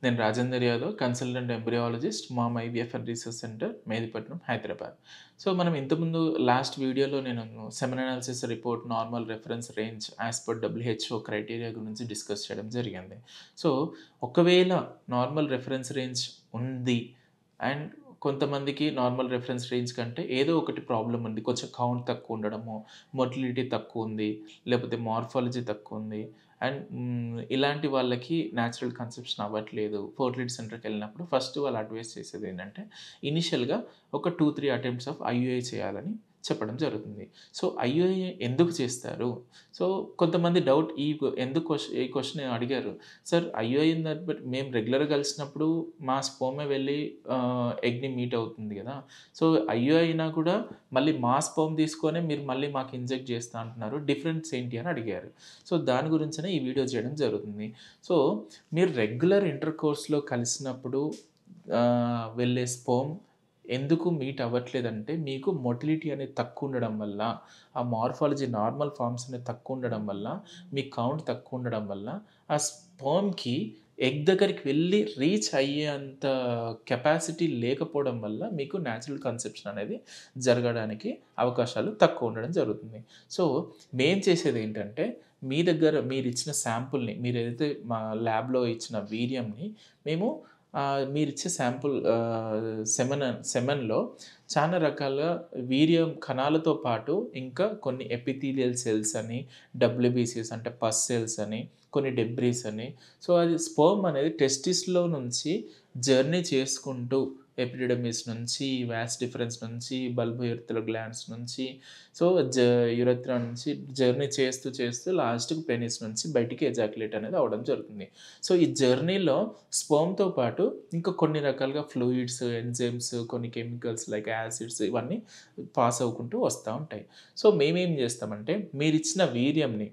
నేను Rajender Yadav, consultant embryologist, mom IVF and research centre, Mehdipatnam, Hyderabad. So, మనం ఇంతకుముందు లాస్ట్ వీడియోలో నేను semen analysis report, normal reference range as per WHO criteria గురించి discuss చేయడం జరిగింది. సో, ఒకవేళ నార్మల్ రిఫరెన్స్ రేంజ్ ఉంది అండ్ కొంతమందికి నార్మల్ రిఫరెన్స్ రేంజ్ కంటే ఏదో ఒకటి ప్రాబ్లమ్ ఉంది. కొంచెం కౌంట్ తక్కువ ఉండడము, మొటిలిటీ తక్కువుంది, లేకపోతే మార్ఫాలజీ తక్కువుంది. అండ్ ఇలాంటి వాళ్ళకి న్యాచురల్ కన్సెప్షన్ అవ్వట్లేదు. ఫర్టిలిటీ సెంటర్‌కెళ్ళినప్పుడు ఫస్ట్ వాళ్ళు అడ్వైస్ చేసేదేంటంటే, ఇనిషియల్‌గా ఒక 2, 3 అటెంప్ట్స్ ఆఫ్ ఐయుఐ చేయాలని చెప్పడం జరుగుతుంది. సో, ఐయుఐ ఎందుకు చేస్తారు? సో, కొంతమంది డౌట్ ఈ క్వెషన్ అడిగారు. సార్, ఐయుఐ బట్ మేము రెగ్యులర్‌గా కలిసినప్పుడు మా స్పెర్మే వెళ్ళి ఎగ్‌ని మీట్ అవుతుంది గదా! సో, ఐయుఐ అయినా కూడా మళ్ళీ మా స్పెర్మ్ తీసుకొనే మీరు మళ్ళీ మాకు ఇంజెక్ట్ చేస్తా అంటున్నారు. డిఫరెన్స్ ఏంటి అని అడిగారు. సో, దాని గురించనే ఈ వీడియో చేయడం జరుగుతుంది. సో, మీరు రెగ్యులర్ ఇంటర్‌కోర్స్‌లో కలిసినప్పుడు వెళ్ళే స్పెర్మ్ ఎందుకు మీట్ అవ్వట్లేదంటే, మీకు మొటిలిటీ అనేది తక్కువుండడం వల్ల, ఆ మార్ఫాలజీ నార్మల్ ఫార్మ్స్ అనేది తక్కువుండడం వల్ల, మీ కౌంట్ తక్కువుండడం వల్ల, ఆ స్పెర్మ్‌కి ఎగ్ దగ్గరికి వెళ్లి రీచ్ అయ్యేంత కెపాసిటీ లేకపోవడం వల్ల మీకు న్యాచురల్ కన్సెప్షన్ అనేది జరగడానికి అవకాశాలు తక్కువ ఉండడం జరుగుతుంది. సో, మేము చేసేదేంటంటే, మీ దగ్గర మీరిచ్చిన శాంపుల్‌ని మీరేదైతే మా ల్యాబ్‌లో ఇచ్చిన వీర్యంని మేము మీరిచ్చే శాంపుల్ సెమెన్‌లో చాలా రకాల వీర్యం కణాలతో పాటు ఇంకా కొన్ని ఎపిథీలియల్ సెల్స్ అని, డబ్ల్యూబీసీస్ అంటే పస్ సెల్స్ అని, కొన్ని డెబ్రీస్ అని. సో, అది స్పెర్మ్ అనేది టెస్టిస్‌లో నుంచి జర్నీ చేసుకుంటూ ఎపిడిడమిస్ నుంచి, వాస్ డిఫరెన్స్ నుంచి, బల్బ్ యూరిథ్రల్ గ్లాండ్స్ నుంచి, సో, యురెత్రా నుంచి జర్నీ చేస్తూ లాస్ట్‌కి పెనిస్ నుంచి బయటికి ఎజాక్యులేట్ అనేది అవ్వడం జరుగుతుంది. సో, ఈ జర్నీలో స్పెర్మ్‌తో పాటు ఇంకా కొన్ని రకాలుగా ఫ్లూయిడ్స్, ఎంజైమ్స్, కొన్ని కెమికల్స్ లైక్ యాసిడ్స్ ఇవన్నీ పాస్ అవ్వుకుంటూ వస్తా ఉంటాయి. సో, మేమేం చేస్తామంటే మీరిచ్చిన వీర్యంని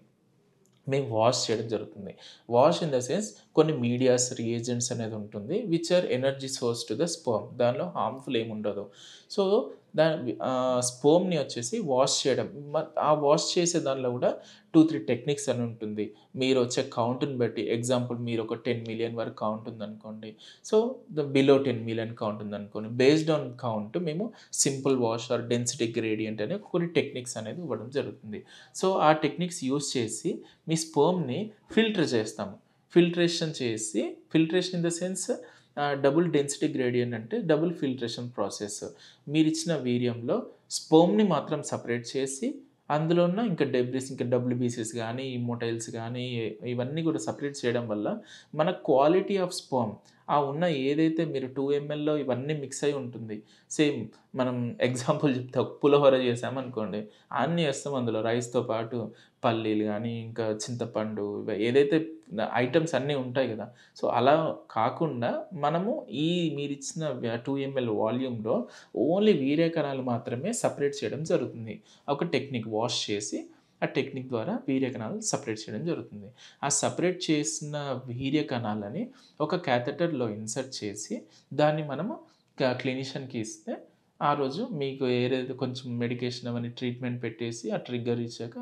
మేము వాష్ చేయడం జరుగుతుంది. వాష్ ఇన్ ద సెన్స్ కొన్ని మీడియాస్, రియేజెంట్స్ అనేది ఉంటుంది. Which are energy source to the sperm. దానిలో హార్మ్‌ఫుల్ ఏముండదు. సో, స్పెర్మ్‌ని వచ్చేసి వాష్ చేయడం. ఆ వాష్ చేసే దానిలో కూడా 2, 3 టెక్నిక్స్ అని ఉంటుంది. మీరొచ్చే కౌంట్‌ని బట్టి ఎగ్జాంపుల్ మీరొక 10,000,000 వరకు కౌంట్ ఉందనుకోండి. సో, బిలో 10,000,000 కౌంట్ ఉందనుకోండి. బేస్డ్ ఆన్ కౌంట్ మేము simple wash or density gradient అనే కొన్ని టెక్నిక్స్ అనేది ఇవ్వడం జరుగుతుంది. సో, ఆ టెక్నిక్స్ యూజ్ చేసి మీ స్పెర్మ్‌ని ఫిల్టర్ చేస్తాము. Filtration in the sense double density gradient అంటే డబుల్ ఫిల్ట్రేషన్ ప్రాసెస్. మీరిచ్చిన వీర్యంలో స్పెర్మ్‌ని మాత్రం సెపరేట్ చేసి, అందులో ఉన్న ఇంకా డెబ్రిస్ ఇంకా డబ్ల్యూబీసీస్ గానీ, మోటైల్స్ గానీ ఇవన్నీ కూడా సెపరేట్ చేయడం వల్ల మన క్వాలిటీ ఆఫ్ స్పెర్మ్ ఉన్న ఏదైతే మీరు 2 ఎంఎల్‌లో ఇవన్నీ మిక్స్ అయ్యి ఉంటుంది. సేమ్ మనం ఎగ్జాంపుల్ చెప్తే పులిహోర చేశామనుకోండి, అన్నీ ఏస్తాం అందులో రైస్‌తో పాటు పల్లీలు గానీ, ఇంకా చింతపండు ఏదైతే ఐటెమ్స్ అన్నీ ఉంటాయి గదా! సో, అలా కాకుండా మనము ఈ మీరిచ్చిన 2 ఎంఎల్ వాల్యూమ్‌లో ఓన్లీ వీర్య కణాలు మాత్రమే సెపరేట్ చేయడం జరుగుతుంది. ఒక టెక్నిక్ వాష్ చేసి, ఆ టెక్నిక్ ద్వారా వీర్య కణాలు సెపరేట్ చేయడం జరుగుతుంది. ఆ సెపరేట్ చేసిన వీర్య కణాలని ఒక క్యాథెటర్‌లో ఇన్సర్ట్ చేసి, దాన్ని మనము క్లినీషియన్‌కి ఇస్తే, ఆ రోజు మీకు ఏదైతే కొంచెం మెడికేషన్ అవన్నీ ట్రీట్మెంట్ పెట్టేసి, ఆ ట్రిగ్గర్ ఇచ్చాక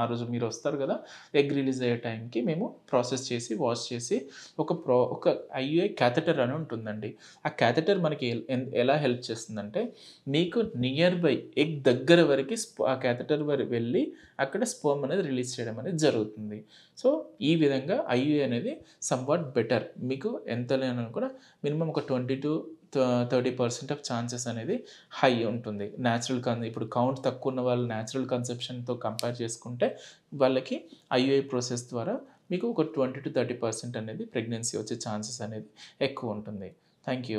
ఆ రోజు మీరొస్తారు గదా! ఎగ్ రిలీజ్ అయ్యే టైంకి మేము ప్రాసెస్ చేసి, వాష్ చేసి ఒక ఐయుఐ క్యాథెటర్ అని ఉంటుందండి. ఆ క్యాథెటర్ మనకి ఎలా హెల్ప్ చేస్తుందంటే, మీకు నియర్ బై ఎగ్ దగ్గర వరకి ఆ క్యాథెటర్ వెళ్ళి అక్కడ స్పెర్మ్ అనేది రిలీజ్ చేయడం అనేది జరుగుతుంది. సో, ఈ విధంగా ఐయుఐ అనేది సమ్‌వాట్ బెటర్. మీకు ఎంత లేనను కూడా మినిమమ్ ఒక 20-30% ఆఫ్ ఛాన్సెస్ అనేది హై ఉంటుంది. ఇప్పుడు కౌంట్ తక్కువ ఉన్న వాళ్ళు న్యాచురల్ కన్సెప్షన్‌తో కంపేర్ చేసుకుంటే వాళ్ళకి ఐయుఐ ప్రాసెస్ ద్వారా మీకు ఒక 20-30% అనేది ప్రెగ్నెన్సీ వచ్చే ఛాన్సెస్ అనేది ఎక్కువ ఉంటుంది. Thank you.